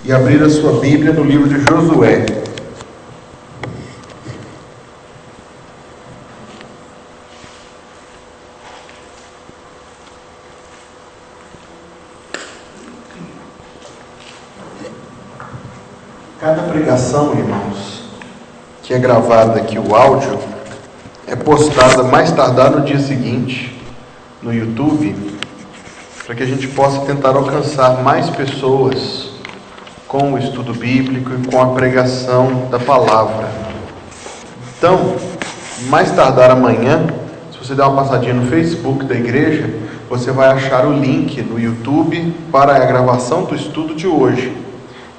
e abrir a sua Bíblia no livro de Josué. Cada pregação, irmãos, que é gravada aqui, o áudio, é postada mais tardar no dia seguinte no YouTube, para que a gente possa tentar alcançar mais pessoas com o estudo bíblico e com a pregação da palavra. Então, mais tardar amanhã, se você der uma passadinha no Facebook da igreja, você vai achar o link no YouTube para a gravação do estudo de hoje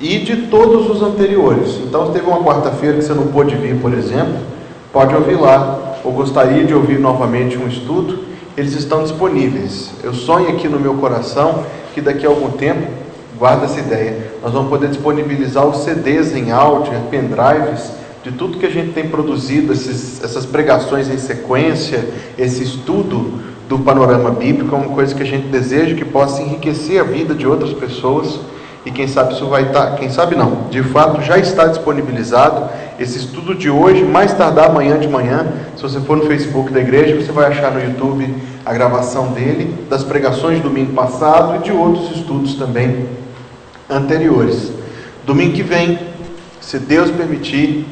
e de todos os anteriores. Então, se teve uma quarta-feira que você não pôde vir, por exemplo, pode ouvir lá, ou gostaria de ouvir novamente um estudo, eles estão disponíveis. Eu sonho aqui no meu coração que daqui a algum tempo, guarda essa ideia, nós vamos poder disponibilizar os CDs em áudio, pendrives, de tudo que a gente tem produzido, essas pregações em sequência, esse estudo do panorama bíblico, é uma coisa que a gente deseja que possa enriquecer a vida de outras pessoas. E quem sabe isso vai estar, quem sabe não, de fato já está disponibilizado esse estudo de hoje, mais tardar amanhã de manhã. Se você for no Facebook da igreja, você vai achar no YouTube a gravação dele, das pregações de domingo passado e de outros estudos também anteriores. Domingo que vem, se Deus permitir,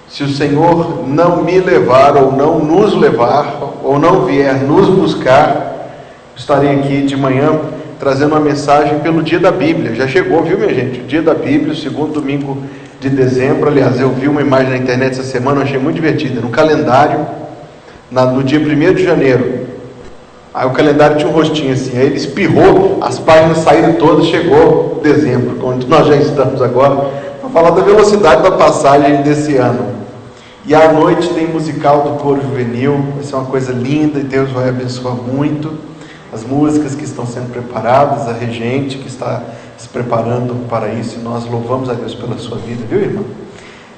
se o Senhor não me levar ou não nos levar, ou não vier nos buscar, estarei aqui de manhã trazendo uma mensagem pelo Dia da Bíblia. Já chegou, viu, minha gente? O Dia da Bíblia, o segundo domingo de dezembro. Aliás, eu vi uma imagem na internet essa semana, eu achei muito divertida. No calendário, no dia 1º de janeiro, aí o calendário tinha um rostinho assim, aí ele espirrou, as páginas saíram todas, chegou dezembro, onde nós já estamos agora, para falar da velocidade da passagem desse ano. E à noite tem musical do coro juvenil, vai ser uma coisa linda e Deus vai abençoar muito. As músicas que estão sendo preparadas, a regente que está se preparando para isso, e nós louvamos a Deus pela sua vida, viu, irmão?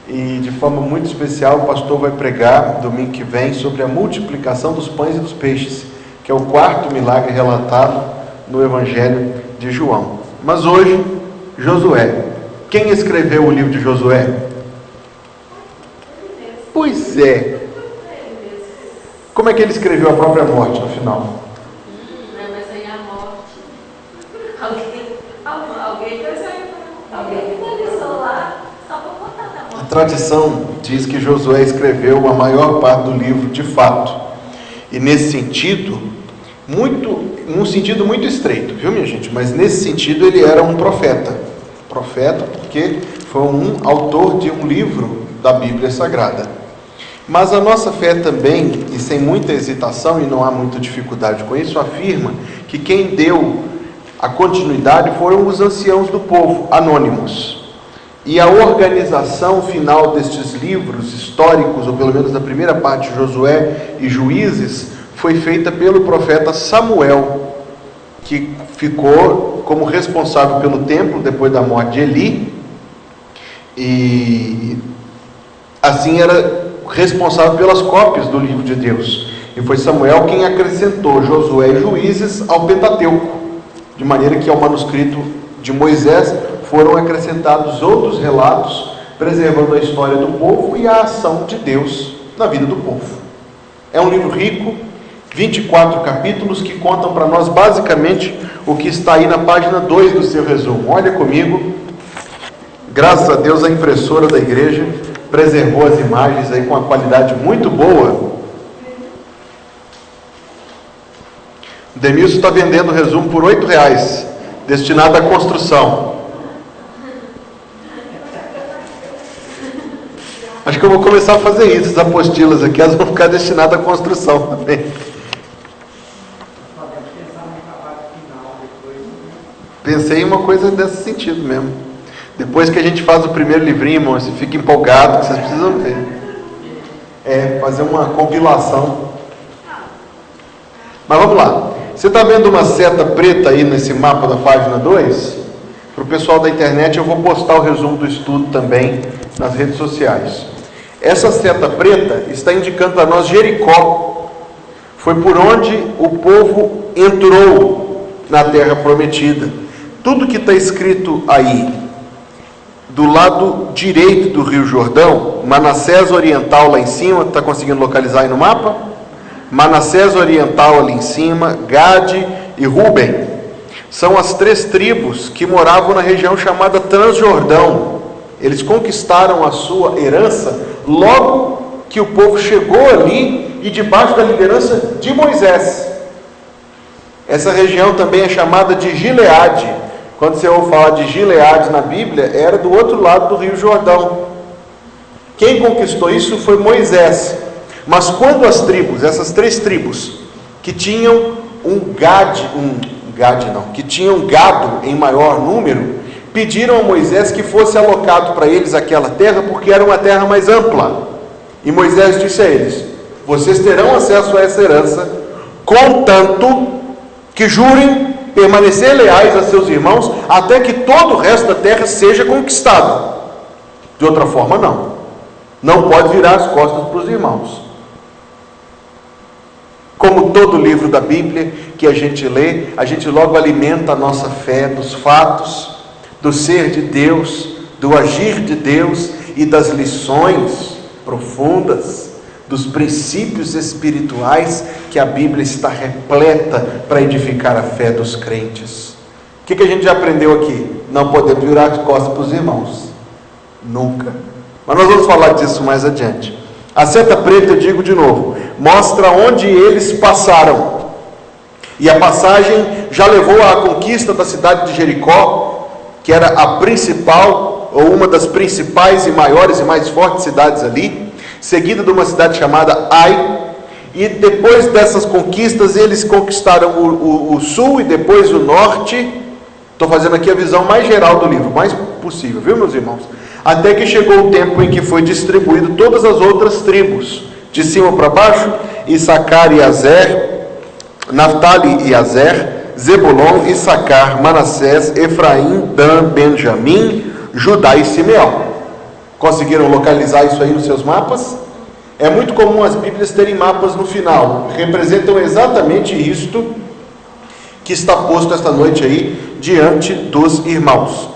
E de forma muito especial, o pastor vai pregar domingo que vem sobre a multiplicação dos pães e dos peixes, que é o 4º milagre relatado no Evangelho de João. Mas hoje, Josué. Quem escreveu o livro de Josué? Pois é. Como é que ele escreveu a própria morte no final? A tradição diz que Josué escreveu a maior parte do livro de fato. E nesse sentido, num sentido muito estreito, viu, minha gente? Mas nesse sentido ele era um profeta. Profeta porque foi um autor de um livro da Bíblia Sagrada. Mas a nossa fé também, e sem muita hesitação, e não há muita dificuldade com isso, afirma que quem deu a continuidade foram os anciãos do povo, anônimos. E a organização final destes livros históricos, ou pelo menos da primeira parte de Josué e Juízes, foi feita pelo profeta Samuel, que ficou como responsável pelo templo depois da morte de Eli, e assim era responsável pelas cópias do livro de Deus. E foi Samuel quem acrescentou Josué e Juízes ao Pentateuco, de maneira que ao manuscrito de Moisés foram acrescentados outros relatos, preservando a história do povo e a ação de Deus na vida do povo. É um livro rico, 24 capítulos, que contam para nós basicamente o que está aí na página 2 do seu resumo. Olha comigo, graças a Deus a impressora da igreja preservou as imagens aí com uma qualidade muito boa. O Demilson está vendendo o resumo por R$8, destinado à construção. Acho que eu vou começar a fazer isso. As apostilas aqui, elas vão ficar destinadas à construção também. Pensei em uma coisa desse sentido mesmo. Depois que a gente faz o primeiro livrinho, irmão, você fica empolgado, que vocês precisam ver. Fazer uma compilação. Mas vamos lá. Você está vendo uma seta preta aí nesse mapa da página 2? Para o pessoal da internet eu vou postar o resumo do estudo também nas redes sociais. Essa seta preta está indicando para nós Jericó. Foi por onde o povo entrou na terra prometida. Tudo que está escrito aí do lado direito do Rio Jordão, Manassés Oriental lá em cima, está conseguindo localizar aí no mapa? Manassés Oriental ali em cima, Gade e Ruben, são as 3 tribos que moravam na região chamada Transjordão. Eles conquistaram a sua herança logo que o povo chegou ali e debaixo da liderança de Moisés. Essa região também é chamada de Gileade. Quando você ouve falar de Gileade na Bíblia, era do outro lado do Rio Jordão. Quem conquistou isso foi Moisés. Mas quando as tribos, essas 3 tribos, que tinham que tinham gado em maior número, pediram a Moisés que fosse alocado para eles aquela terra, porque era uma terra mais ampla. E Moisés disse a eles: vocês terão acesso a essa herança, contanto que jurem permanecer leais a seus irmãos, até que todo o resto da terra seja conquistado. De outra forma, não. Não pode virar as costas para os irmãos. Como todo livro da Bíblia que a gente lê, a gente logo alimenta a nossa fé dos fatos, do ser de Deus, do agir de Deus e das lições profundas, dos princípios espirituais que a Bíblia está repleta para edificar a fé dos crentes. O que a gente já aprendeu aqui? Não podemos virar as costas para os irmãos. Nunca. Mas nós vamos falar disso mais adiante. A seta preta, eu digo de novo, mostra onde eles passaram. E a passagem já levou à conquista da cidade de Jericó, que era a principal, ou uma das principais e maiores e mais fortes cidades ali, seguida de uma cidade chamada Ai. E depois dessas conquistas, eles conquistaram o sul e depois o norte. Estou fazendo aqui a visão mais geral do livro, mais possível, viu, meus irmãos? Até que chegou o tempo em que foi distribuído todas as outras tribos, de cima para baixo: Issacar e Azer, Naftali e Azer, Zebulon, Issacar, Manassés, Efraim, Dan, Benjamim, Judá e Simeão. Conseguiram localizar isso aí nos seus mapas? É muito comum as Bíblias terem mapas no final, representam exatamente isto que está posto esta noite aí diante dos irmãos.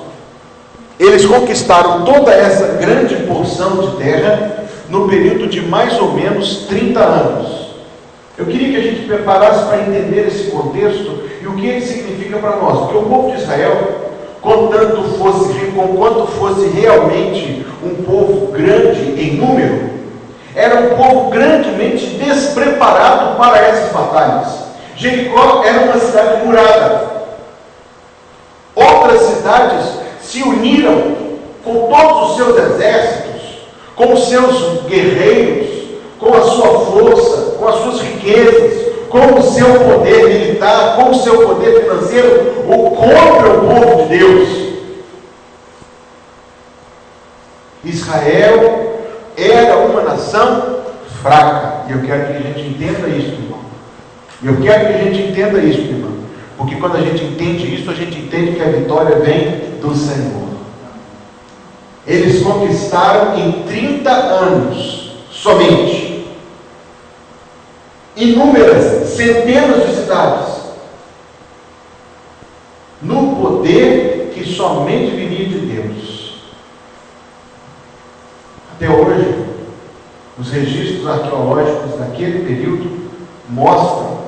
Eles conquistaram toda essa grande porção de terra no período de mais ou menos 30 anos. Eu queria que a gente preparasse para entender esse contexto e o que ele significa para nós, porque o povo de Israel, conquanto fosse realmente um povo grande em número, era um povo grandemente despreparado para essas batalhas. Jericó era uma cidade murada. Outras cidades se uniram com todos os seus exércitos, com os seus guerreiros, com a sua força, com as suas riquezas, com o seu poder militar, com o seu poder financeiro, contra o povo de Deus. Israel era uma nação fraca, e eu quero que a gente entenda isso, irmão. Porque quando a gente entende isso, a gente entende que a vitória vem do Senhor. Eles conquistaram em 30 anos somente inúmeras, centenas de cidades, no poder que somente viria de Deus. Até hoje, os registros arqueológicos daquele período mostram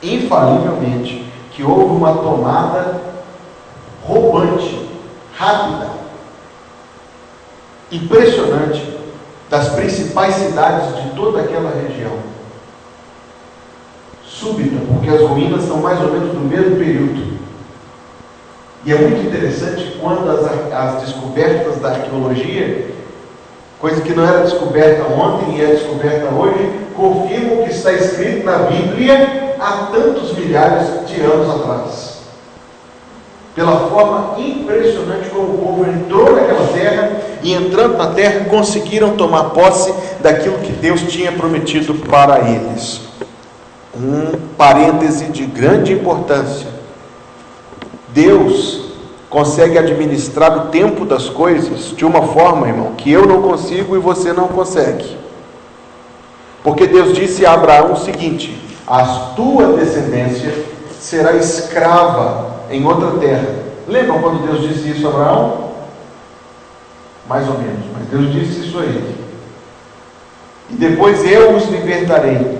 infalivelmente que houve uma tomada roubante, rápida, impressionante, das principais cidades de toda aquela região. Súbita, porque as ruínas são mais ou menos do mesmo período. E é muito interessante quando as descobertas da arqueologia, coisa que não era descoberta ontem e é descoberta hoje, confirmam o que está escrito na Bíblia há tantos milhares de anos atrás. Pela forma impressionante como o povo entrou naquela terra, e entrando na terra conseguiram tomar posse daquilo que Deus tinha prometido para eles. Um parêntese de grande importância: Deus consegue administrar o tempo das coisas de uma forma, irmão, que eu não consigo e você não consegue. Porque Deus disse a Abraão o seguinte: a tua descendência será escrava em outra terra. Lembram quando Deus disse isso a Abraão? mais ou menos, mas Deus disse isso a ele. E depois eu os libertarei.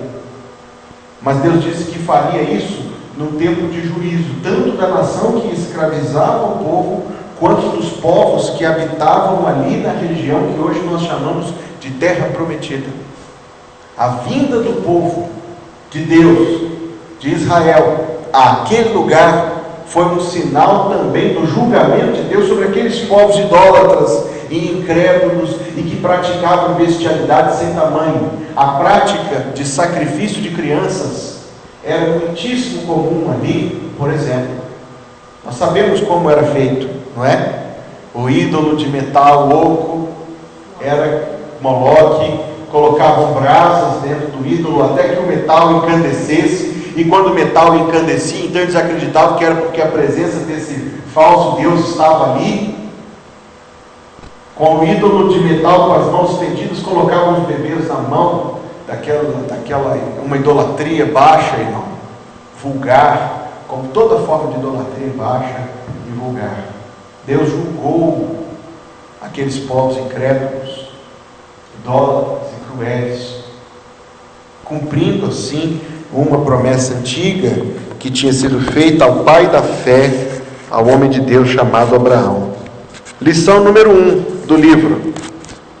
Mas Deus disse que faria isso no tempo de juízo, tanto da nação que escravizava o povo, quanto dos povos que habitavam ali na região que hoje nós chamamos de Terra Prometida. A vinda do povo de Deus, de Israel, àquele lugar, foi um sinal também do julgamento de Deus sobre aqueles povos idólatras e incrédulos e que praticavam bestialidade sem tamanho. A prática de sacrifício de crianças era muitíssimo comum ali, por exemplo. Nós sabemos como era feito, não é? O ídolo de metal oco era Moloque, colocavam brasas dentro do ídolo até que o metal incandescesse. E quando o metal encandecia, então eles acreditavam que era porque a presença desse falso Deus estava ali. Com o ídolo de metal com as mãos estendidas, colocavam os bebês na mão, uma idolatria baixa, irmão, vulgar, como toda forma de idolatria baixa e vulgar. Deus julgou aqueles povos incrédulos, idólatras e cruéis, cumprindo assim uma promessa antiga que tinha sido feita ao pai da fé, ao homem de Deus chamado Abraão. Lição número 1 do livro,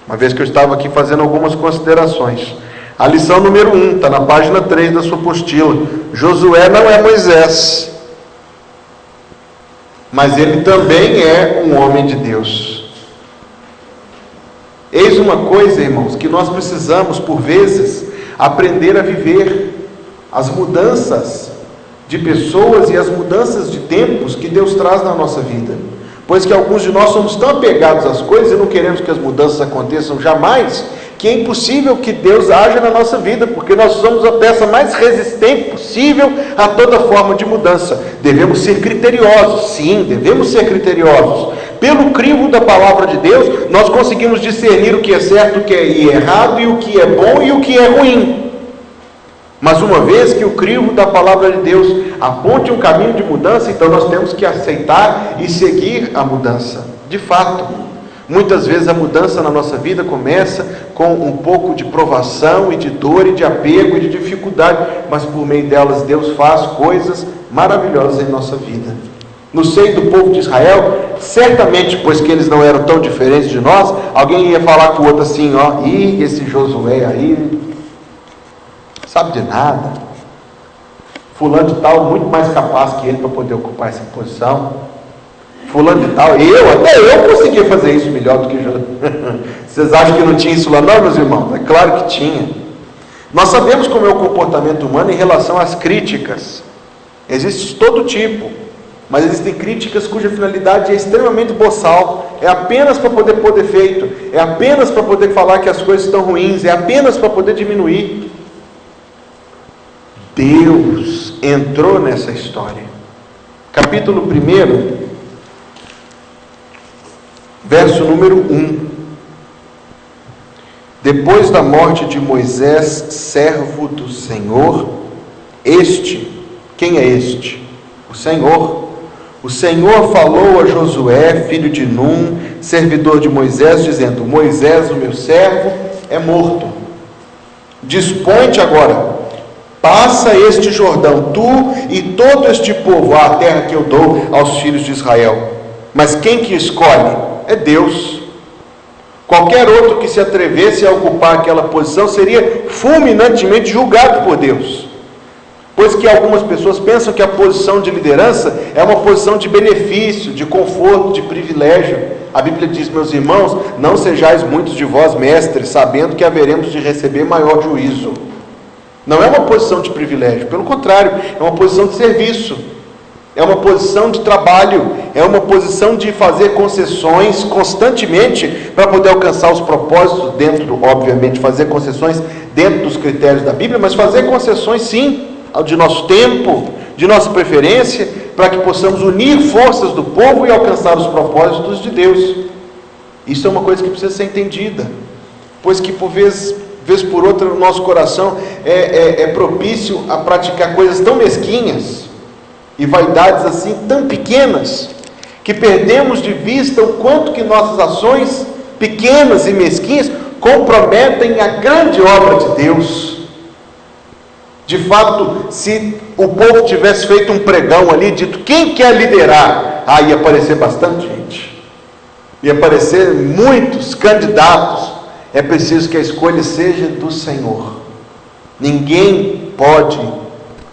uma vez que eu estava aqui fazendo algumas considerações. A lição número 1 está na página 3 da sua apostila. Josué não é Moisés, mas ele também é um homem de Deus. Eis uma coisa, irmãos, que nós precisamos, por vezes, aprender a viver as mudanças de pessoas e as mudanças de tempos que Deus traz na nossa vida. Pois que alguns de nós somos tão apegados às coisas e não queremos que as mudanças aconteçam jamais, que é impossível que Deus haja na nossa vida, porque nós somos a peça mais resistente possível a toda forma de mudança. Devemos ser criteriosos, sim, devemos ser criteriosos. Pelo crivo da palavra de Deus, nós conseguimos discernir o que é certo, o que é errado, e o que é bom e o que é ruim. Mas uma vez que o crivo da palavra de Deus aponte um caminho de mudança, então nós temos que aceitar e seguir a mudança. De fato, muitas vezes a mudança na nossa vida começa com um pouco de provação e de dor e de apego e de dificuldade, mas por meio delas Deus faz coisas maravilhosas em nossa vida. No seio do povo de Israel, certamente, pois que eles não eram tão diferentes de nós, alguém ia falar com o outro assim, ó, e esse Josué aí sabe de nada, fulano de tal muito mais capaz que ele para poder ocupar essa posição, fulano de tal, até eu conseguia fazer isso melhor do que Josué. Vocês acham que não tinha isso lá não, meus irmãos? É claro que tinha. Nós sabemos como é o comportamento humano em relação às críticas. Existe todo tipo, mas existem críticas cuja finalidade é extremamente boçal, é apenas para poder pôr defeito, é apenas para poder falar que as coisas estão ruins, é apenas para poder diminuir. Deus entrou nessa história. Capítulo 1, verso número 1. Depois da morte de Moisés, servo do Senhor, quem é este? O Senhor. O Senhor falou a Josué, filho de Num, servidor de Moisés, dizendo: Moisés, o meu servo, é morto. Dispõe-te agora, passa este Jordão, tu e todo este povo, à terra que eu dou aos filhos de Israel. Mas quem que escolhe? É Deus. Qualquer outro que se atrevesse a ocupar aquela posição seria fulminantemente julgado por Deus. Pois que algumas pessoas pensam que a posição de liderança é uma posição de benefício, de conforto, de privilégio. A Bíblia diz, meus irmãos, não sejais muitos de vós mestres, sabendo que haveremos de receber maior juízo. Não é uma posição de privilégio, pelo contrário, é uma posição de serviço, é uma posição de trabalho, é uma posição de fazer concessões constantemente para poder alcançar os propósitos obviamente, fazer concessões dentro dos critérios da Bíblia, mas fazer concessões sim, de nosso tempo, de nossa preferência, para que possamos unir forças do povo e alcançar os propósitos de Deus. Isso é uma coisa que precisa ser entendida, pois que por vez por outra o nosso coração é propício a praticar coisas tão mesquinhas e vaidades assim tão pequenas, que perdemos de vista o quanto que nossas ações pequenas e mesquinhas, comprometem a grande obra de Deus. De fato, se o povo tivesse feito um pregão ali, dito quem quer liderar, ia aparecer bastante gente, ia aparecer muitos candidatos. É preciso que a escolha seja do Senhor. Ninguém pode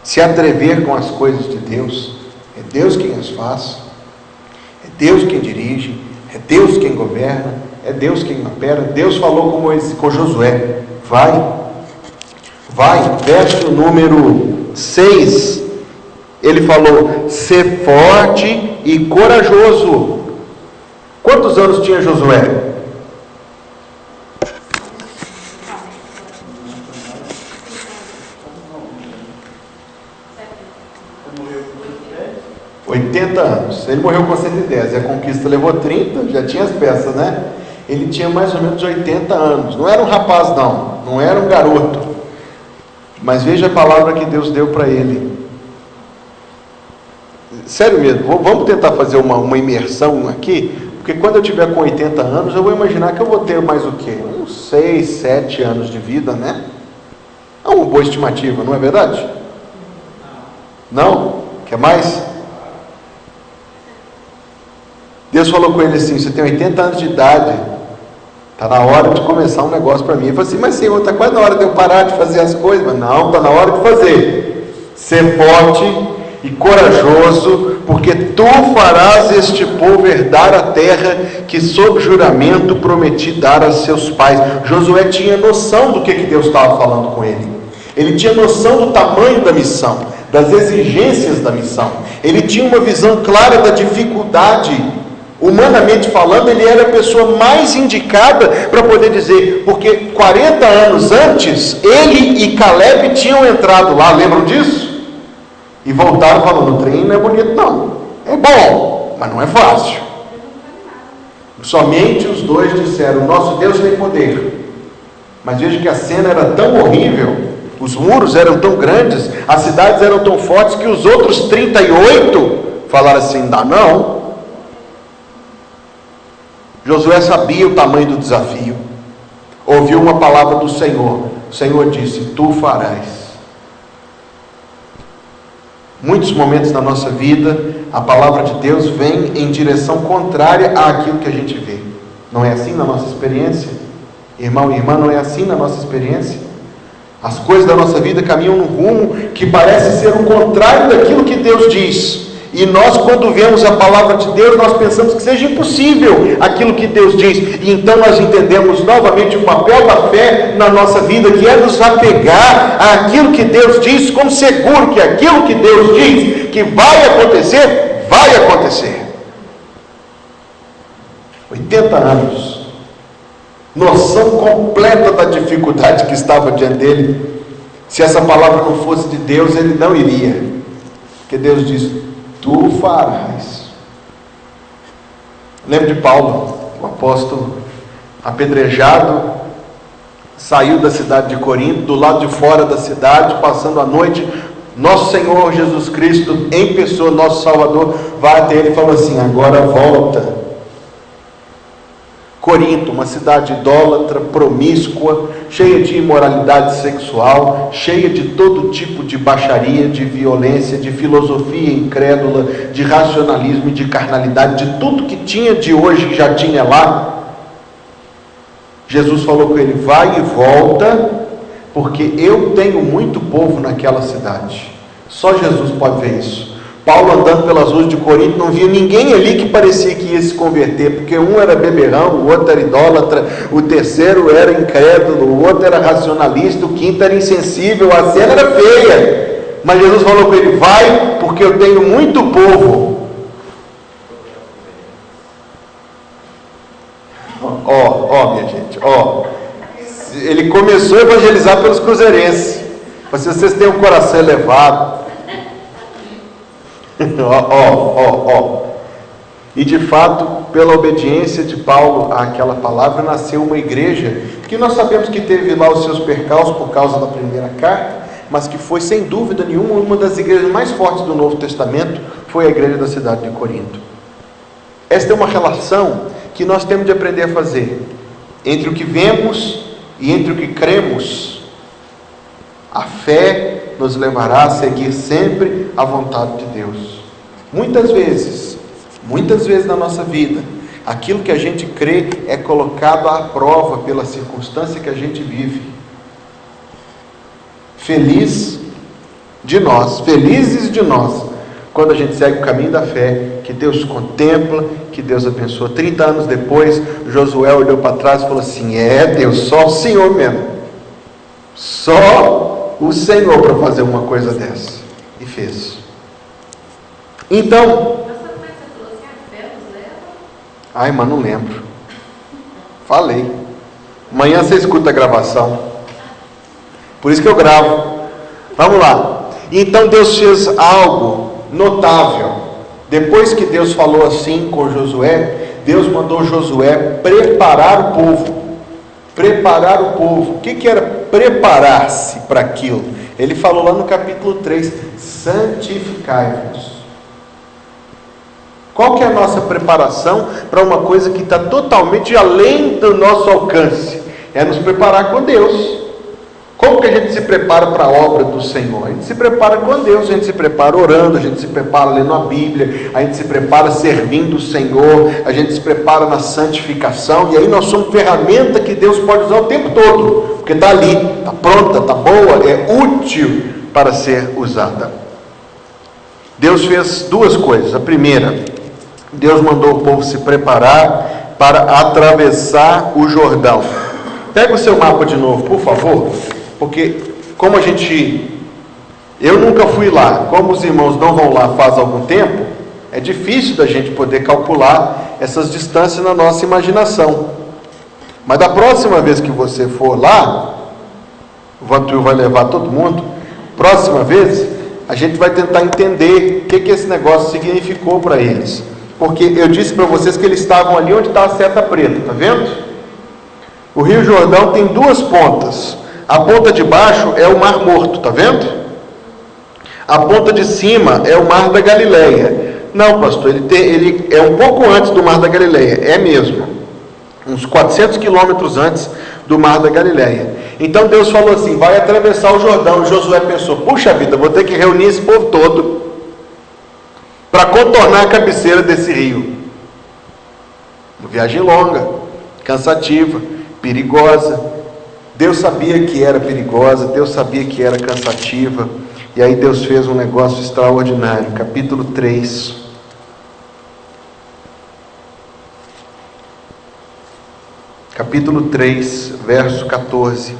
se atrever com as coisas de Deus. É Deus quem as faz, é Deus quem dirige, é Deus quem governa, é Deus quem opera. Deus falou com Josué: vai, verso número 6, ele falou: ser forte e corajoso. Quantos anos tinha Josué? 80 anos. Ele morreu com 110, e a conquista levou 30, já tinha as peças, né? Ele tinha mais ou menos 80 anos. Não era um rapaz, não era um garoto. Mas veja a palavra que Deus deu para ele. Sério mesmo, vamos tentar fazer uma imersão aqui, porque quando eu tiver com 80 anos, eu vou imaginar que eu vou ter mais o quê? Uns 6, 7 anos de vida, né? É uma boa estimativa, não é verdade? Não? Quer mais? Deus falou com ele assim: você tem 80 anos de idade, está na hora de começar um negócio para mim. Ele falou assim: mas Senhor, está quase na hora de eu parar de fazer as coisas. Mas não, está na hora de fazer. Ser forte e corajoso, porque tu farás este povo herdar a terra que sob juramento prometi dar a seus pais. Josué tinha noção do que Deus estava falando com ele. Ele tinha noção do tamanho da missão, das exigências da missão. Ele tinha uma visão clara da dificuldade. Humanamente falando, ele era a pessoa mais indicada para poder dizer, porque 40 anos antes, ele e Caleb tinham entrado lá, lembram disso? E voltaram falando: o trem não é bonito não, é bom, mas não é fácil. Somente os dois disseram: nosso Deus tem poder. Mas veja que a cena era tão horrível, os muros eram tão grandes, as cidades eram tão fortes, que os outros 38 falaram assim: dá não. Josué sabia o tamanho do desafio, ouviu uma palavra do Senhor. O Senhor disse: tu farás. Muitos momentos na nossa vida, a palavra de Deus vem em direção contrária àquilo que a gente vê. Não é assim na nossa experiência? Irmão e irmã, não é assim na nossa experiência? As coisas da nossa vida caminham num rumo que parece ser o contrário daquilo que Deus diz. E nós, quando vemos a palavra de Deus, nós pensamos que seja impossível aquilo que Deus diz. E então nós entendemos novamente o papel da fé na nossa vida, que é nos apegar àquilo que Deus diz, como seguro que aquilo que Deus diz que vai acontecer, vai acontecer. 80 anos. Noção completa da dificuldade que estava diante dele. Se essa palavra não fosse de Deus, ele não iria. Porque Deus diz: tu farás. Lembro de Paulo, o apóstolo, apedrejado, saiu da cidade de Corinto, do lado de fora da cidade, passando a noite. Nosso Senhor Jesus Cristo, em pessoa, nosso Salvador, vai até ele e fala assim: agora volta. Corinto, uma cidade idólatra, promíscua, cheia de imoralidade sexual, cheia de todo tipo de baixaria, de violência, de filosofia incrédula, de racionalismo e de carnalidade, de tudo que tinha de hoje que já tinha lá. Jesus falou com ele: vai e volta, porque eu tenho muito povo naquela cidade. Só Jesus pode ver isso. Paulo, andando pelas ruas de Corinto, não via ninguém ali que parecia que ia se converter, porque um era beberrão, o outro era idólatra, o terceiro era incrédulo, o outro era racionalista, o quinto era insensível, a cena era feia. Mas Jesus falou com ele: vai, porque eu tenho muito povo. Minha gente, ele começou a evangelizar pelos cruzeirenses. Mas se vocês têm um coração elevado, E de fato, pela obediência de Paulo àquela palavra, nasceu uma igreja que nós sabemos que teve lá os seus percalços por causa da primeira carta, mas que foi sem dúvida nenhuma uma das igrejas mais fortes do Novo Testamento. Foi a igreja da cidade de Corinto. Esta é uma relação que nós temos de aprender a fazer? Entre o que vemos e entre o que cremos, a fé nos levará a seguir sempre a vontade de Deus. Muitas vezes na nossa vida, aquilo que a gente crê é colocado à prova pela circunstância que a gente vive. Felizes de nós, quando a gente segue o caminho da fé, que Deus contempla, que Deus abençoa. 30 anos depois, Josué olhou para trás e falou assim: Deus, só o Senhor mesmo, só o Senhor para fazer uma coisa dessa. E fez. Então, ai, mas não lembro. Falei. Amanhã você escuta a gravação. Por isso que eu gravo. Vamos lá. Então Deus fez algo notável. Depois que Deus falou assim com Josué, Deus mandou Josué preparar o povo. Preparar o povo. O que era preparar-se para aquilo? Ele falou lá no capítulo 3: santificai-vos. Qual que é a nossa preparação para uma coisa que está totalmente além do nosso alcance? É nos preparar com Deus. Como que a gente se prepara para a obra do Senhor? A gente se prepara com Deus, a gente se prepara orando, a gente se prepara lendo a Bíblia, a gente se prepara servindo o Senhor, a gente se prepara na santificação, e aí nós somos ferramenta que Deus pode usar o tempo todo, porque está ali, está pronta, está boa, é útil para ser usada. Deus fez duas coisas. A primeira, Deus mandou o povo se preparar para atravessar o Jordão. Pega o seu mapa de novo, por favor, porque como eu nunca fui lá, como os irmãos não vão lá faz algum tempo, é difícil da gente poder calcular essas distâncias na nossa imaginação. Mas da próxima vez que você for lá, o Vantuil vai levar todo mundo, próxima vez, a gente vai tentar entender o que esse negócio significou para eles. Porque eu disse para vocês que eles estavam ali onde está a seta preta, está vendo? O Rio Jordão tem duas pontas. A ponta de baixo é o Mar Morto, está vendo? A ponta de cima é o Mar da Galileia. Não, pastor, ele é um pouco antes do Mar da Galileia, é mesmo. Uns 400 quilômetros antes do Mar da Galileia. Então Deus falou assim: vai atravessar o Jordão. E Josué pensou: puxa vida, vou ter que reunir esse povo todo para contornar a cabeceira desse rio. Uma viagem longa, cansativa, perigosa. Deus sabia que era perigosa, Deus sabia que era cansativa, e aí Deus fez um negócio extraordinário. Capítulo 3. Capítulo 3, verso 14.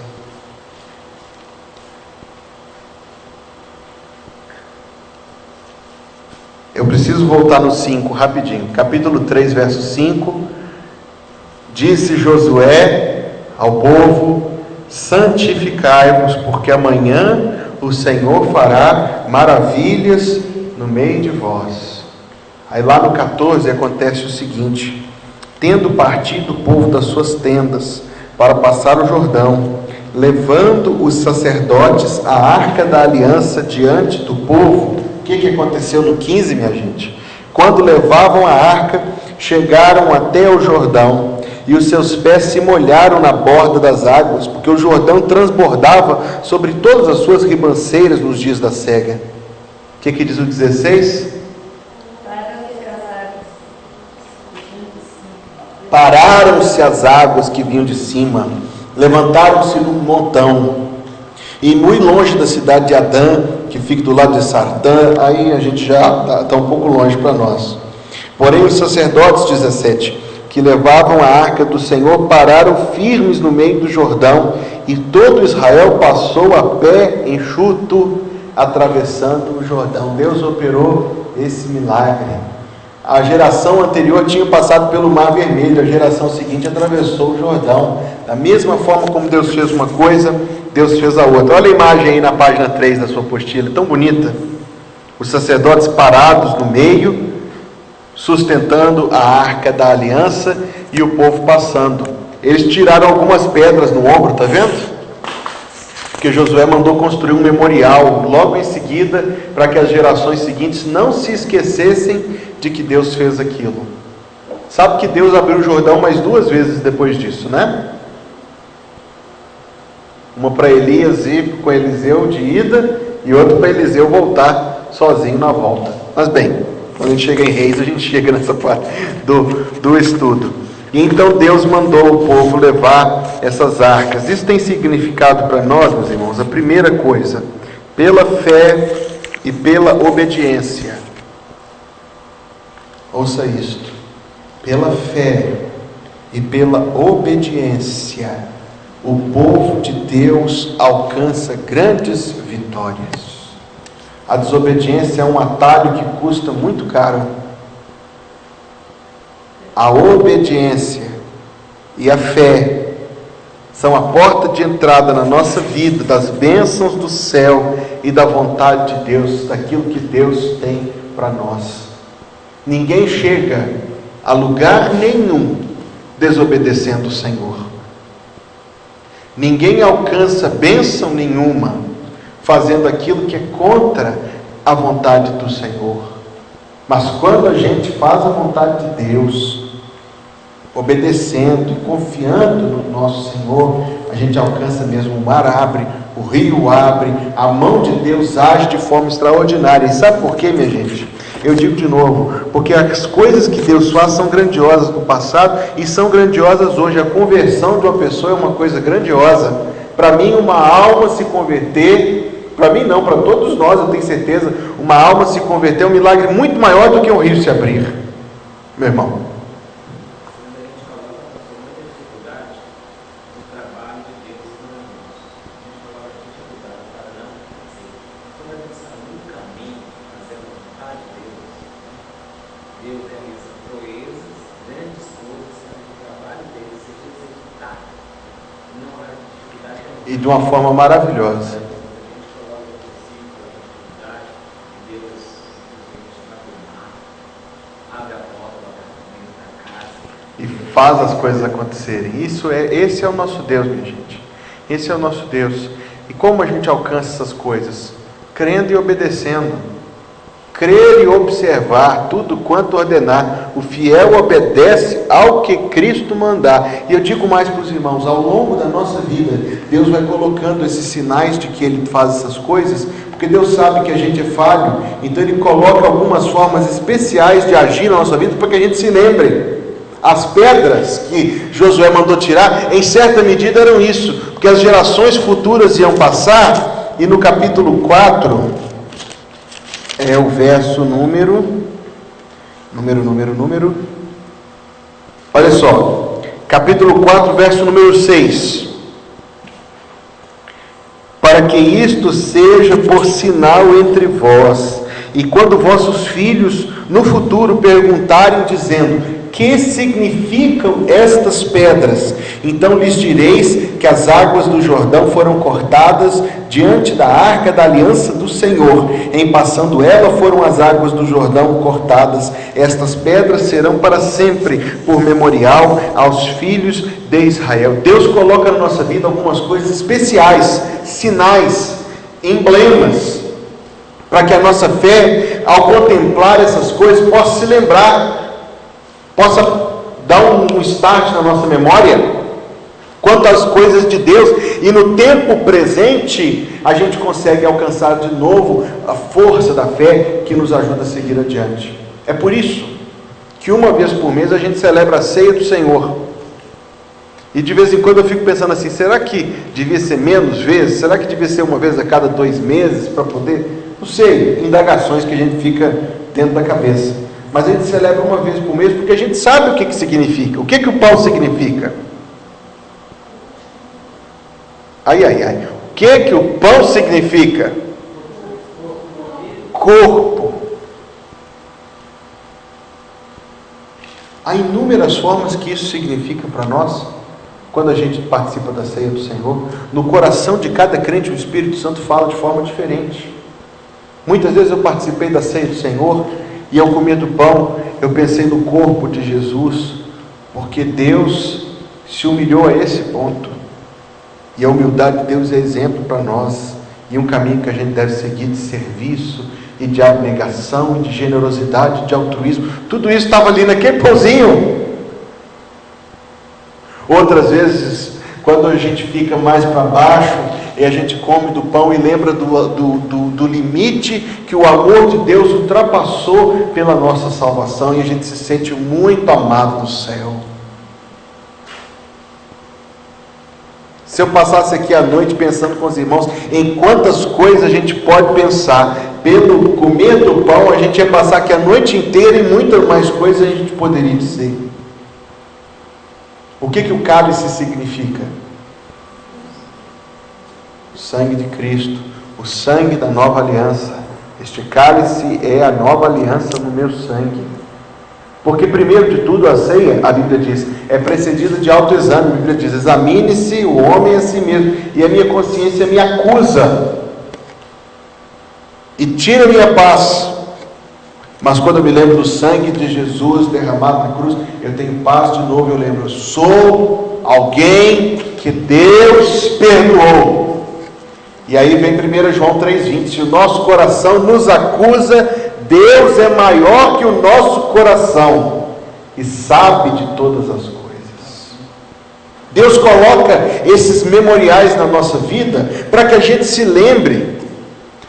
Eu preciso voltar no 5 rapidinho. Capítulo 3, verso 5. Disse Josué ao povo: santificai-vos, porque amanhã o Senhor fará maravilhas no meio de vós. Aí lá no 14 acontece o seguinte: tendo partido o povo das suas tendas para passar o Jordão, levando os sacerdotes a arca da aliança diante do povo. O que aconteceu no 15, minha gente? Quando levavam a arca, chegaram até o Jordão, e os seus pés se molharam na borda das águas, porque o Jordão transbordava sobre todas as suas ribanceiras nos dias da cega. O que diz o 16? Pararam-se as águas que vinham de cima, levantaram-se num montão, e muito longe da cidade de Adã, que fica do lado de Sartã, aí a gente já está um pouco longe para nós. Porém os sacerdotes, 17, que levavam a arca do Senhor, pararam firmes no meio do Jordão, e todo Israel passou a pé enxuto, atravessando o Jordão. Deus operou esse milagre. A geração anterior tinha passado pelo Mar Vermelho, a geração seguinte atravessou o Jordão. Da mesma forma como Deus fez uma coisa, Deus fez a outra. Olha a imagem aí na página 3 da sua apostila, tão bonita. Os sacerdotes parados no meio, sustentando a arca da aliança, e o povo passando. Eles tiraram algumas pedras no ombro, está vendo? Porque Josué mandou construir um memorial logo em seguida, para que as gerações seguintes não se esquecessem de que Deus fez aquilo. Sabe que Deus abriu o Jordão mais 2 vezes depois disso, né? Uma para Elias ir com Eliseu de ida, e outra para Eliseu voltar sozinho na volta. Mas bem, quando a gente chega em Reis, a gente chega nessa parte do estudo. E então Deus mandou o povo levar essas arcas. Isso tem significado para nós, meus irmãos. A primeira coisa, pela fé e pela obediência. Ouça isto. Pela fé e pela obediência, o povo de Deus alcança grandes vitórias. A desobediência é um atalho que custa muito caro. A obediência e a fé são a porta de entrada na nossa vida, das bênçãos do céu e da vontade de Deus, daquilo que Deus tem para nós. Ninguém chega a lugar nenhum desobedecendo o Senhor. Ninguém alcança bênção nenhuma fazendo aquilo que é contra a vontade do Senhor. Mas quando a gente faz a vontade de Deus, obedecendo e confiando no nosso Senhor, a gente alcança mesmo. O mar abre, o rio abre, a mão de Deus age de forma extraordinária. E sabe por quê, minha gente? Eu digo de novo, porque as coisas que Deus faz são grandiosas no passado e são grandiosas hoje. A conversão de uma pessoa é uma coisa grandiosa. Para mim, uma alma se converter, para mim não, para todos nós, eu tenho certeza, uma alma se converter é um milagre muito maior do que um rio se abrir, meu irmão. E de uma forma maravilhosa. E faz as coisas acontecerem. Esse é o nosso Deus, minha gente. Esse é o nosso Deus. E como a gente alcança essas coisas? Crendo e obedecendo. Crer e observar tudo quanto ordenar. O fiel obedece ao que Cristo mandar. E eu digo mais para os irmãos, ao longo da nossa vida, Deus vai colocando esses sinais de que Ele faz essas coisas, porque Deus sabe que a gente é falho, então Ele coloca algumas formas especiais de agir na nossa vida, para que a gente se lembre. As pedras que Josué mandou tirar, em certa medida eram isso, porque as gerações futuras iam passar, e no capítulo 4... é o verso número. Olha só, capítulo 4, verso número 6. Para que isto seja por sinal entre vós, e quando vossos filhos no futuro perguntarem, dizendo: que significam estas pedras? Então lhes direis que as águas do Jordão foram cortadas diante da arca da aliança do Senhor. Em passando ela, foram as águas do Jordão cortadas. Estas pedras serão para sempre, por memorial aos filhos de Israel. Deus coloca na nossa vida algumas coisas especiais, sinais, emblemas, para que a nossa fé, ao contemplar essas coisas, possa se lembrar, possa dar um start na nossa memória quanto às coisas de Deus, e no tempo presente a gente consegue alcançar de novo a força da fé que nos ajuda a seguir adiante. É por isso que uma vez por mês a gente celebra a ceia do Senhor, e de vez em quando eu fico pensando assim, será que devia ser menos vezes? Será que devia ser uma vez a cada 2 meses, para poder, não sei, indagações que a gente fica dentro da cabeça. Mas a gente celebra uma vez por mês, porque a gente sabe o que significa. O que o pão significa? O que o pão significa? Corpo. Há inúmeras formas que isso significa para nós, quando a gente participa da ceia do Senhor. No coração de cada crente, o Espírito Santo fala de forma diferente. Muitas vezes eu participei da ceia do Senhor, e ao comer do pão, eu pensei no corpo de Jesus, porque Deus se humilhou a esse ponto, e a humildade de Deus é exemplo para nós. e um caminho que a gente deve seguir de serviço e de abnegação e de generosidade, de altruísmo. Tudo isso estava ali naquele pãozinho. Outras vezes, quando a gente fica mais para baixo, e a gente come do pão e lembra do limite que o amor de Deus ultrapassou pela nossa salvação, e a gente se sente muito amado no céu. Se eu passasse aqui à noite pensando com os irmãos em quantas coisas a gente pode pensar, pelo comer do pão, a gente ia passar aqui a noite inteira e muitas mais coisas a gente poderia dizer. O que o cálice significa? O sangue de Cristo, o sangue da nova aliança. Este cálice é a nova aliança no meu sangue. Porque primeiro de tudo a ceia, a Bíblia diz, é precedida de autoexame. A Bíblia diz, examine-se o homem a si mesmo, e a minha consciência me acusa e tira a minha paz. Mas quando eu me lembro do sangue de Jesus derramado na cruz, eu tenho paz de novo. Eu lembro, eu sou alguém que Deus perdoou. E aí vem 1 João 3,20, se o nosso coração nos acusa, Deus é maior que o nosso coração e sabe de todas as coisas. Deus coloca esses memoriais na nossa vida para que a gente se lembre,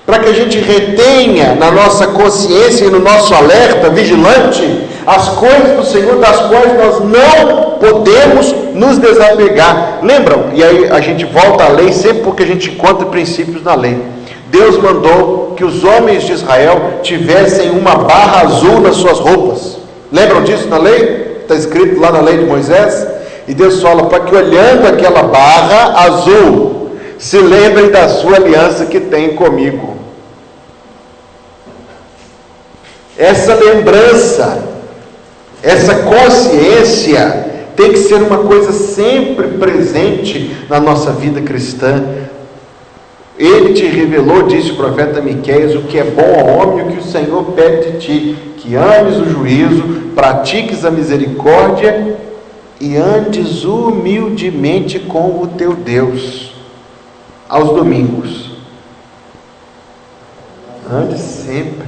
para que a gente retenha na nossa consciência e no nosso alerta vigilante as coisas do Senhor, das quais nós não podemos nos desapegar. Lembram? E aí a gente volta à lei sempre porque a gente encontra princípios na lei. Deus mandou que os homens de Israel tivessem uma barra azul nas suas roupas. Lembram disso na lei? Está escrito lá na lei de Moisés. E Deus fala para que, olhando aquela barra azul, se lembrem da sua aliança que tem comigo. Essa lembrança, essa consciência tem que ser uma coisa sempre presente na nossa vida cristã. Ele te revelou, disse o profeta Miqueias, o que é bom ao homem e o que o Senhor pede de ti, que ames o juízo, pratiques a misericórdia e andes humildemente com o teu Deus. Aos domingos, ande sempre.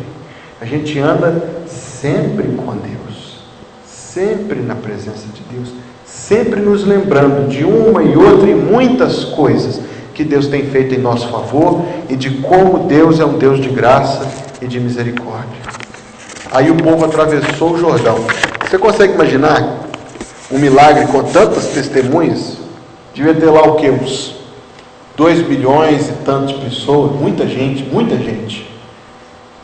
A gente anda sempre com Deus, sempre na presença de Deus, sempre nos lembrando de uma e outra e muitas coisas que Deus tem feito em nosso favor e de como Deus é um Deus de graça e de misericórdia. Aí o povo atravessou o Jordão. Você consegue imaginar um milagre com tantas testemunhas? Devia ter lá o quê? Uns 2 milhões e tantas pessoas, muita gente.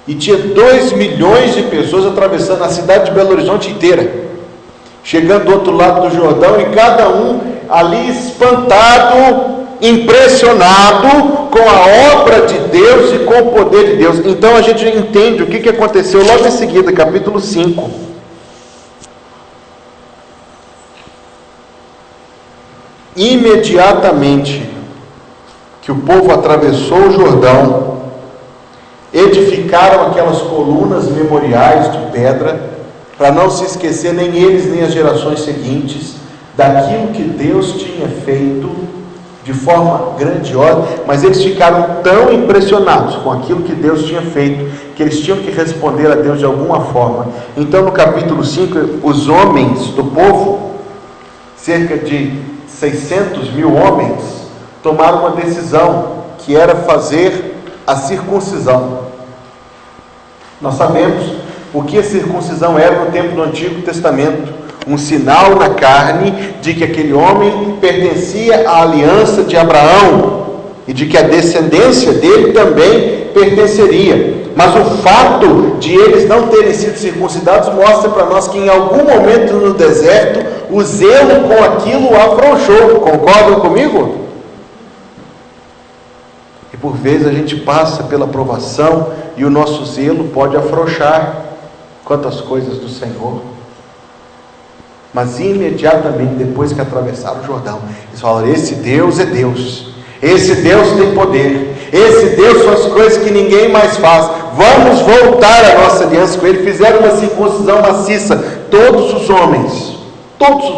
E tinha 2 milhões de pessoas atravessando a cidade de Belo Horizonte inteira, chegando do outro lado do Jordão, e cada um ali espantado, impressionado com a obra de Deus e com o poder de Deus. Então a gente entende o que aconteceu logo em seguida, capítulo 5. Imediatamente que o povo atravessou o Jordão, edificaram aquelas colunas memoriais de pedra, para não se esquecer nem eles nem as gerações seguintes daquilo que Deus tinha feito de forma grandiosa. Mas eles ficaram tão impressionados com aquilo que Deus tinha feito, que eles tinham que responder a Deus de alguma forma. Então no capítulo 5, os homens do povo, cerca de 600 mil homens, tomaram uma decisão, que era fazer a circuncisão. Nós sabemos o que a circuncisão era no tempo do Antigo Testamento, um sinal na carne de que aquele homem pertencia à aliança de Abraão e de que a descendência dele também pertenceria. Mas o fato de eles não terem sido circuncidados mostra para nós que em algum momento no deserto o zelo com aquilo afrouxou. Concordam comigo? E por vezes a gente passa pela provação e o nosso zelo pode afrouxar quanto às coisas do Senhor. Mas imediatamente depois que atravessaram o Jordão, eles falaram: esse Deus é Deus, esse Deus tem poder, esse Deus faz coisas que ninguém mais faz, vamos voltar à nossa aliança com Ele. Fizeram uma circuncisão maciça. Todos os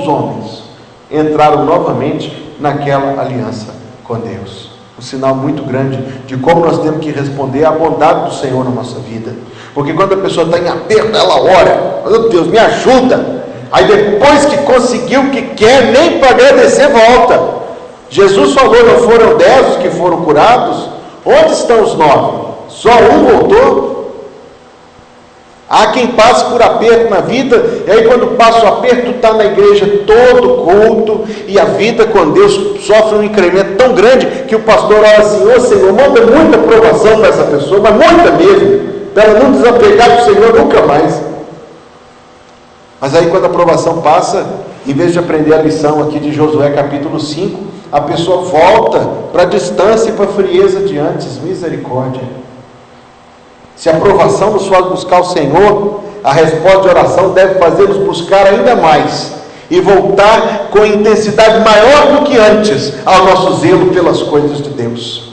homens entraram novamente naquela aliança com Deus. Um sinal muito grande de como nós temos que responder à bondade do Senhor na nossa vida. Porque quando a pessoa está em aperto, ela ora: meu Deus, me ajuda. Aí depois que conseguiu o que quer, nem para agradecer volta. Jesus falou: não foram 10 os que foram curados? Onde estão os 9? Só um voltou? Há quem passe por aperto na vida, e aí quando passa o aperto, está na igreja todo culto, e a vida com Deus sofre um incremento tão grande, que o pastor ora assim: ô Senhor, manda muita provação para essa pessoa, mas muita mesmo, para ela não desapegar do Senhor nunca mais. Mas aí quando a provação passa, em vez de aprender a lição aqui de Josué capítulo 5, a pessoa volta para a distância e para a frieza de antes. Misericórdia. Se a provação nos faz buscar o Senhor, a resposta de oração deve fazer-nos buscar ainda mais e voltar com intensidade maior do que antes ao nosso zelo pelas coisas de Deus.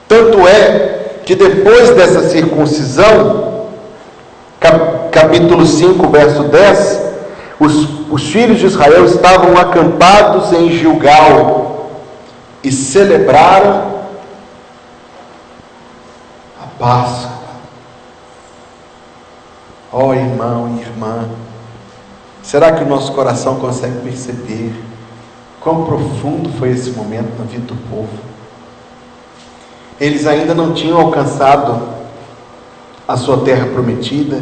Tanto é que depois dessa circuncisão, capítulo 5, verso 10, os filhos de Israel estavam acampados em Gilgal e celebraram Páscoa. Ó irmão e irmã, será que o nosso coração consegue perceber quão profundo foi esse momento na vida do povo? Eles ainda não tinham alcançado a sua terra prometida.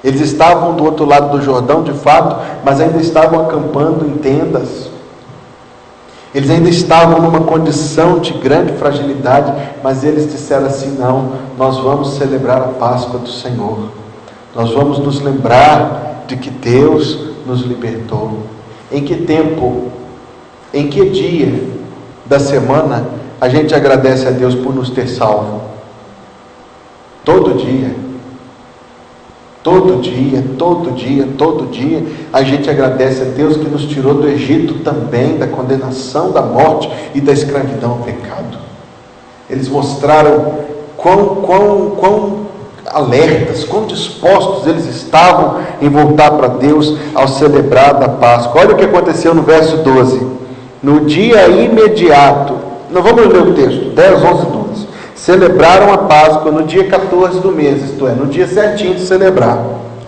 Eles estavam do outro lado do Jordão de fato, mas ainda estavam acampando em tendas. Eles ainda estavam numa condição de grande fragilidade, mas eles disseram assim: não, nós vamos celebrar a Páscoa do Senhor. Nós vamos nos lembrar de que Deus nos libertou. Em que tempo, em que dia da semana a gente agradece a Deus por nos ter salvo? Todo dia. Todo dia, todo dia, todo dia, a gente agradece a Deus que nos tirou do Egito também, da condenação, da morte e da escravidão ao pecado. Eles mostraram quão alertas, quão dispostos eles estavam em voltar para Deus ao celebrar da Páscoa. Olha o que aconteceu no verso 12. No dia imediato, não vamos ler o texto, 10, 11, 12. Celebraram a Páscoa no dia 14 do mês, isto é, no dia certinho de celebrar,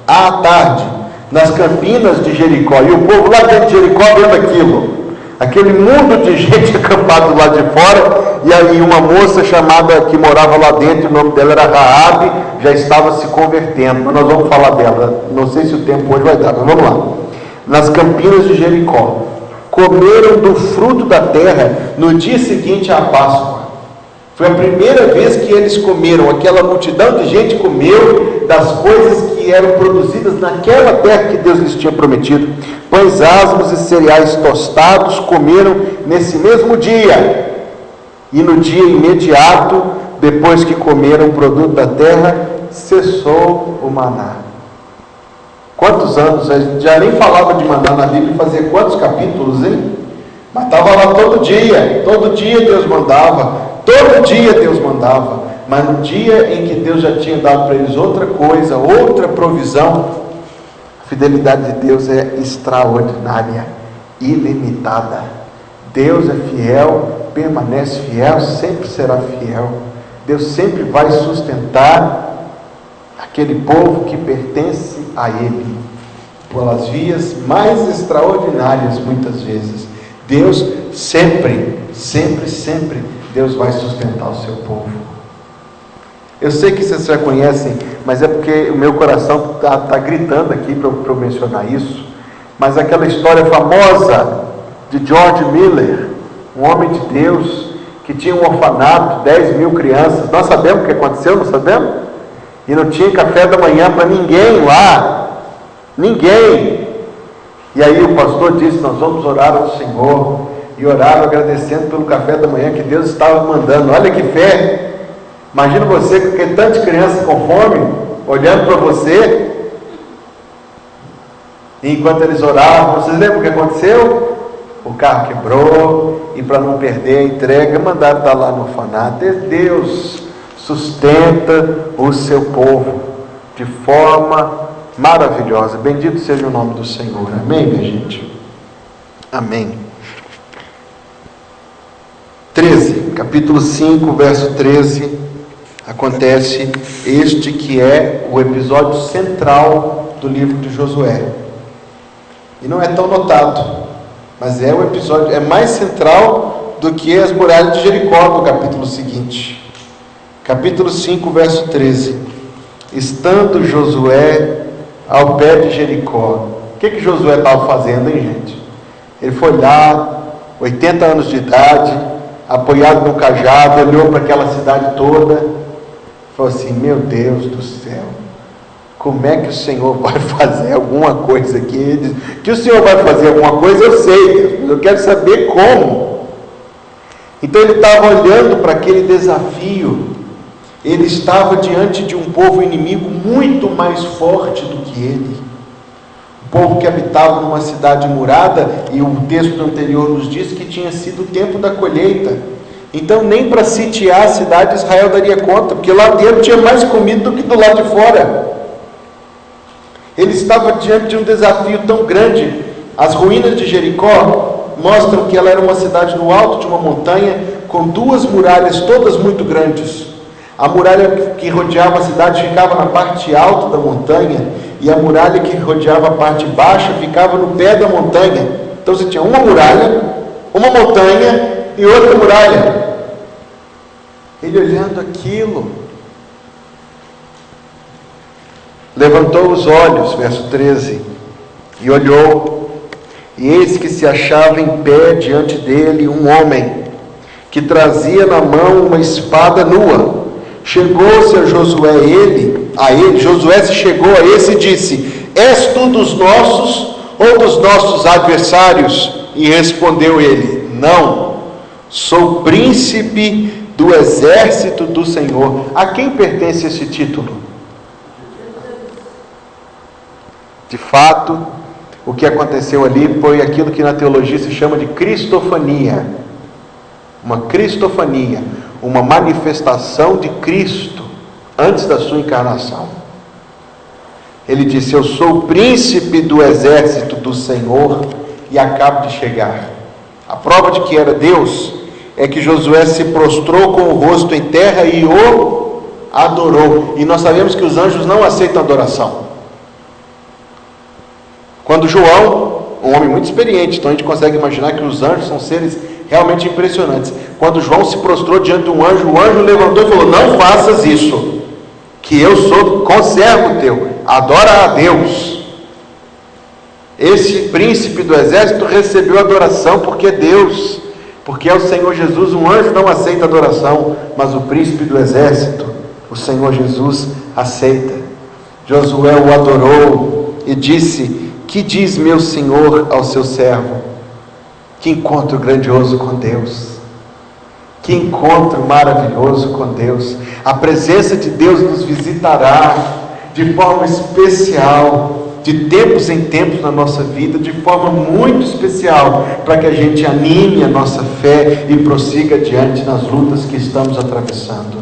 à tarde, nas campinas de Jericó. E o povo lá dentro de Jericó vendo aquilo, aquele mundo de gente acampado lá de fora, e aí uma moça chamada, que morava lá dentro, o nome dela era Raabe, já estava se convertendo. Mas nós vamos falar dela, não sei se o tempo hoje vai dar, mas vamos lá. Nas campinas de Jericó, comeram do fruto da terra no dia seguinte à Páscoa. Foi a primeira vez que eles comeram, aquela multidão de gente comeu das coisas que eram produzidas naquela terra que Deus lhes tinha prometido. Pães asmos e cereais tostados comeram nesse mesmo dia. E no dia imediato, depois que comeram o produto da terra, cessou o maná. Quantos anos? A gente já nem falava de maná na Bíblia, fazia quantos capítulos, hein? Mas estava lá todo dia Deus mandava. Todo dia Deus mandava, mas no dia em que Deus já tinha dado para eles outra coisa, outra provisão, a fidelidade de Deus é extraordinária, ilimitada. Deus é fiel, permanece fiel, sempre será fiel. Deus sempre vai sustentar aquele povo que pertence a Ele, pelas vias mais extraordinárias muitas vezes. Deus sempre, Deus vai sustentar o seu povo. Eu sei que vocês já conhecem, mas é porque o meu coração está gritando aqui para eu mencionar isso. Mas aquela história famosa de George Miller, um homem de Deus, que tinha um orfanato, 10 mil crianças. Nós sabemos o que aconteceu, não sabemos? E não tinha café da manhã para ninguém lá. Ninguém. E aí o pastor disse: nós vamos orar ao Senhor. E oraram agradecendo pelo café da manhã que Deus estava mandando. Olha que fé! Imagina você com aquele tanto de criança com fome, olhando para você. E enquanto eles oravam, vocês lembram o que aconteceu? O carro quebrou, e para não perder a entrega, mandaram estar lá no orfanato. Deus sustenta o seu povo de forma maravilhosa. Bendito seja o nome do Senhor. Amém, minha gente? Amém. 13. capítulo 5, verso 13, acontece este que é o episódio central do livro de Josué. E não é tão notado, mas é o episódio, é mais central do que as muralhas de Jericó, no capítulo seguinte. Capítulo 5, verso 13. Estando Josué ao pé de Jericó. O que Josué estava fazendo, hein, gente? Ele foi lá, 80 anos de idade, apoiado no cajado, olhou para aquela cidade toda, falou assim: meu Deus do céu, como é que o Senhor vai fazer alguma coisa aqui? Ele diz, que o Senhor vai fazer alguma coisa, eu sei, mas eu quero saber como. Então ele estava olhando para aquele desafio. Ele estava diante de um povo inimigo muito mais forte do que ele. O povo que habitava numa cidade murada, e o texto anterior nos diz que tinha sido o tempo da colheita. Então nem para sitiar a cidade Israel daria conta, porque lá dentro tinha mais comida do que do lado de fora. Ele estava diante de um desafio tão grande. As ruínas de Jericó mostram que ela era uma cidade no alto de uma montanha, com duas muralhas todas muito grandes. A muralha que rodeava a cidade ficava na parte alta da montanha, e a muralha que rodeava a parte baixa ficava no pé da montanha. Então você tinha uma muralha, uma montanha e outra muralha. Ele olhando aquilo, levantou os olhos, verso 13, e olhou, e eis que se achava em pé diante dele um homem, que trazia na mão uma espada nua. Chegou-se a Josué se chegou a esse e disse: és tu dos nossos ou dos nossos adversários? E respondeu ele: não, sou príncipe do exército do Senhor. A quem pertence esse título? De fato, o que aconteceu ali foi aquilo que na teologia se chama de cristofania. Uma cristofania, uma manifestação de Cristo antes da sua encarnação. Ele disse: eu sou o príncipe do exército do Senhor e acabo de chegar. A prova de que era Deus é que Josué se prostrou com o rosto em terra e o adorou. E nós sabemos que os anjos não aceitam adoração. Quando João, um homem muito experiente, então a gente consegue imaginar que os anjos são seres realmente impressionantes. Quando João se prostrou diante de um anjo, o anjo levantou e falou: não faças isso, que eu sou conservo teu, adora a Deus. Esse príncipe do exército recebeu adoração porque é Deus, porque é o Senhor Jesus. Um anjo não aceita adoração, mas o príncipe do exército, o Senhor Jesus, aceita. Josué o adorou e disse: que diz meu Senhor ao seu servo? Que encontro grandioso com Deus, que encontro maravilhoso com Deus. A presença de Deus nos visitará de forma especial, de tempos em tempos na nossa vida, de forma muito especial, para que a gente anime a nossa fé e prossiga adiante nas lutas que estamos atravessando.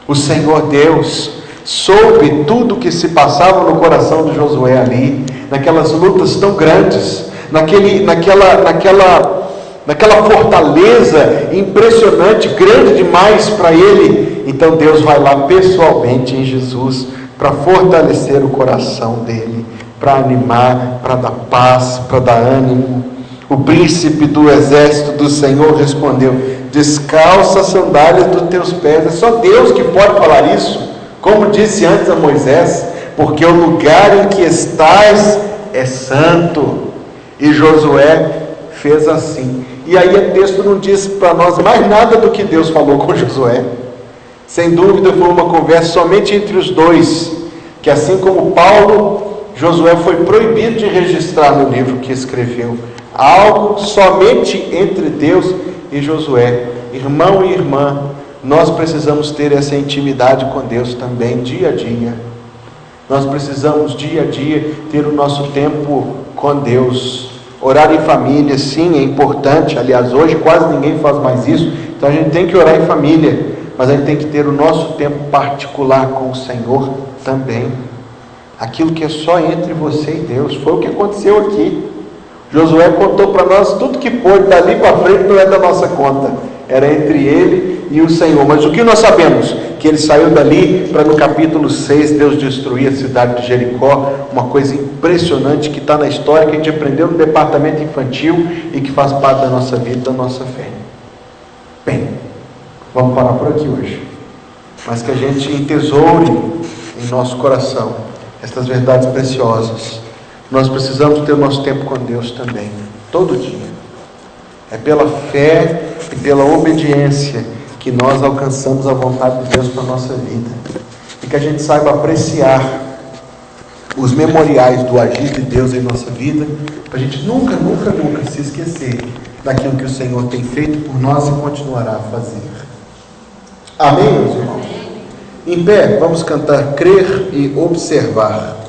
O Senhor Deus soube tudo o que se passava no coração de Josué ali, naquelas lutas tão grandes, naquela fortaleza impressionante, grande demais para ele. Então Deus vai lá pessoalmente em Jesus para fortalecer o coração dele, para animar, para dar paz, para dar ânimo. O príncipe do exército do Senhor respondeu: descalça as sandálias dos teus pés. É só Deus que pode falar isso, como disse antes a Moisés, porque o lugar em que estás é santo. E Josué fez assim. E aí o texto não diz para nós mais nada do que Deus falou com Josué. Sem dúvida foi uma conversa somente entre os dois, que assim como Paulo, Josué foi proibido de registrar no livro que escreveu. Algo somente entre Deus e Josué. Irmão e irmã, nós precisamos ter essa intimidade com Deus também, dia a dia. Nós precisamos dia a dia ter o nosso tempo com Deus. Orar em família, sim, é importante. Aliás, hoje quase ninguém faz mais isso, então a gente tem que orar em família, mas a gente tem que ter o nosso tempo particular com o Senhor também. Aquilo que é só entre você e Deus. Foi o que aconteceu aqui. Josué contou para nós tudo que pôde, dali para frente não é da nossa conta, era entre ele e o Senhor. Mas o que nós sabemos? Que ele saiu dali para no capítulo 6 Deus destruir a cidade de Jericó, uma coisa impressionante que está na história, que a gente aprendeu no departamento infantil e que faz parte da nossa vida, da nossa fé. Bem, vamos parar por aqui hoje, mas que a gente entesoure em nosso coração estas verdades preciosas. Nós precisamos ter o nosso tempo com Deus também, todo dia. É pela fé e pela obediência que nós alcançamos a vontade de Deus para a nossa vida. E que a gente saiba apreciar os memoriais do agir de Deus em nossa vida, para a gente nunca se esquecer daquilo que o Senhor tem feito por nós e continuará a fazer. Amém, meus irmãos? Em pé, vamos cantar Crer e Observar.